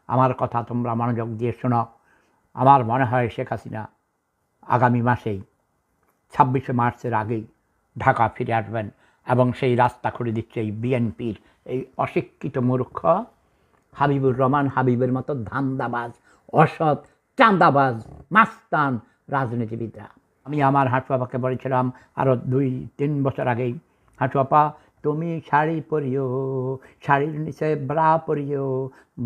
আমার কথা তোমরা মনোযোগ দিয়ে শোনো। আমার মনে হয় শেখ হাসিনা আগামী মাসেই 26শে মার্চের আগেই ঢাকা ফিরে আসবেন এবং সেই রাস্তা খুলে দিচ্ছে এই বিএনপির এই অশিক্ষিত মূর্খ হাবিবুর রহমান হাবিবের মতো ধান্দাবাজ, অসৎ, চাঁদাবাজ, মাস্তান রাজনীতিবিদরা। আমি আমার হাঁটু আপাকে বলেছিলাম আরও 2-3 বছর আগেই, হাঁটু আপা তুমি শাড়ি পরিও, শাড়ির নিচে ব্রা পরিও,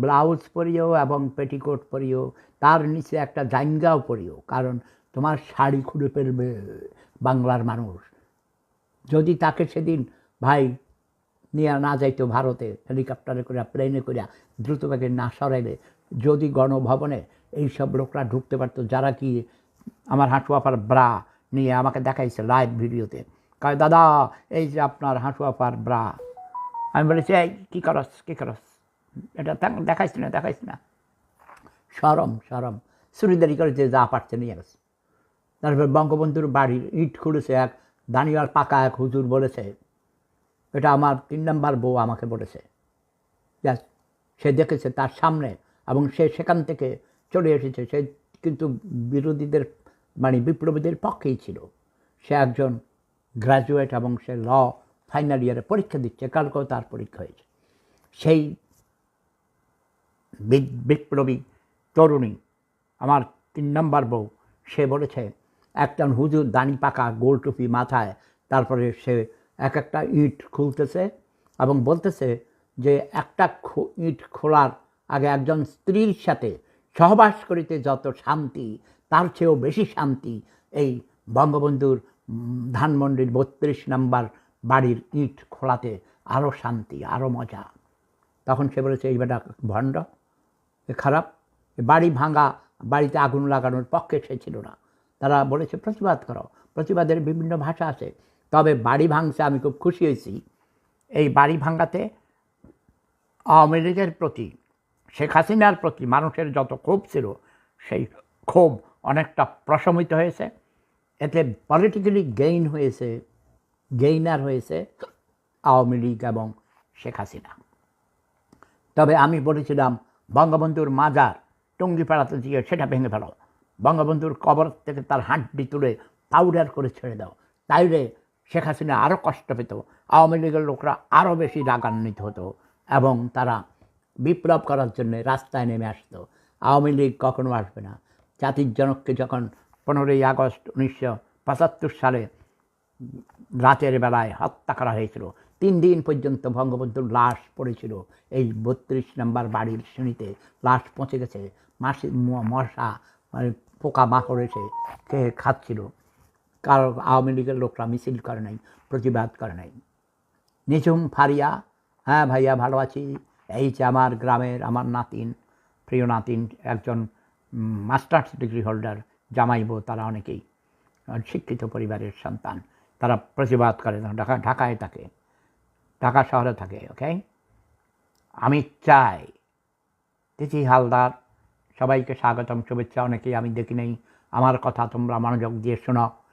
ব্লাউজ পরিও এবং পেটিকোট পরিও, তার নিচে একটা জাঙ্গাও পরিও, কারণ তোমার শাড়ি খুলে ফেলবে বাংলার মানুষ। যদি তাকে সেদিন ভাই নিয়ে না যাইতো ভারতে, হেলিকপ্টারে করে প্লেনে করে দ্রুতবেগে না সরাইলে, যদি গণভবনে এইসব লোকরা ঢুকতে পারতো যারা কি আমার হাঁটু আপার ব্রা নিয়ে আমাকে দেখাইছে লাইভ ভিডিওতে, কয় দাদা এই যে আপনার হাঁটু আপার ব্রা। আমি বলেছি এই কী করস এটা দেখাইছি না সরম চুরিদারি করে যে যা পারছে নিয়ে গেছে। তারপর বঙ্গবন্ধুর বাড়ির ইট খুঁড়েছে এক দানিয়াল পাকা এক হুজুর বলেছে, এটা আমার 3 নম্বর বউ আমাকে বলেছে, সে দেখেছে তার সামনে এবং সে সেখান থেকে চলে এসেছে। সে কিন্তু বিরোধীদের মানে বিপ্লবীদের পক্ষেই ছিল। সে একজন গ্র্যাজুয়েট এবং সে ল ফাইনাল ইয়ারে পরীক্ষা দিচ্ছে, কালকেও তার পরীক্ষা হয়েছে। সেই বিপ্লবী তরুণী আমার 3 নম্বর বউ, সে বলেছে একজন হুজুর দানি পাকা গোল টুপি মাথায়, তারপরে সে একটা ইট খুলতেছে এবং বলতেছে যে একটা ইট খোলার আগে একজন স্ত্রীর সাথে সহবাস করিতে যত শান্তি, তার চেয়েও বেশি শান্তি এই বঙ্গবন্ধুর ধানমন্ডির 32 নম্বর বাড়ির ইট খোলাতে, আরও শান্তি, আরও মজা। তখন সে বলেছে এই বেটা ভণ্ড, খারাপ, বাড়ি ভাঙা, বাড়িতে আগুন লাগানোর পক্ষে সে ছিল না। তারা বলেছে প্রতিবাদ করো, প্রতিবাদের বিভিন্ন ভাষা আছে, তবে বাড়ি ভাঙছে আমি খুব খুশি হয়েছি। এই বাড়ি ভাঙাতে আওয়ামী লীগের প্রতি, শেখ হাসিনার প্রতি মানুষের যত ক্ষোভ ছিল সেই ক্ষোভ অনেকটা প্রশমিত হয়েছে। এতে পলিটিক্যালি গেইনার হয়েছে আওয়ামী লীগ এবং শেখ হাসিনা। তবে আমি বলেছিলাম বঙ্গবন্ধুর মাজার টঙ্গিপাড়াতে দিয়ে সেটা ভেঙে ফেলো, বঙ্গবন্ধুর কবর থেকে তার হাড্ডি তুলে পাউডার করে ছেড়ে দাও, তাইলে শেখ হাসিনা আরও কষ্ট পেত, আওয়ামী লীগের লোকরা আরও বেশি রাগান্বিত হতো এবং তারা বিপ্লব করার জন্য রাস্তায় নেমে আসতো। আওয়ামী লীগ কখনো আসবে না। জাতির জনককে যখন 15ই আগস্ট 1975 সালে রাতের বেলায় হত্যা করা হয়েছিল, 3 দিন পর্যন্ত বঙ্গবন্ধুর লাশ পড়েছিল এই 32 নম্বর বাড়ির সিঁড়িতে। লাশ পচে গেছে, মশা মানে পোকা মাকড় এসে খেয়ে খাচ্ছিল। কারণ আওয়ামী লীগের লোকরা মিছিল করে নাই, প্রতিবাদ করে নাই। নিঝুম ফারিয়া, হ্যাঁ ভাইয়া ভালো আছি, এই যে আমার গ্রামের আমার নাতিন, প্রিয় নাতিন, একজন মাস্টার্স ডিগ্রি হোল্ডার জামাইবো, তারা অনেকেই শিক্ষিত পরিবারের সন্তান, তারা প্রতিবাদ করে, ঢাকায় থাকে, ঢাকা শহরে থাকে। ওকে, আমি চাই তিথি হালদার, সবাইকে স্বাগতম, শুভেচ্ছা। অনেকেই আমি দেখি নেই, আমার কথা তোমরা মনোযোগ দিয়ে শোনো।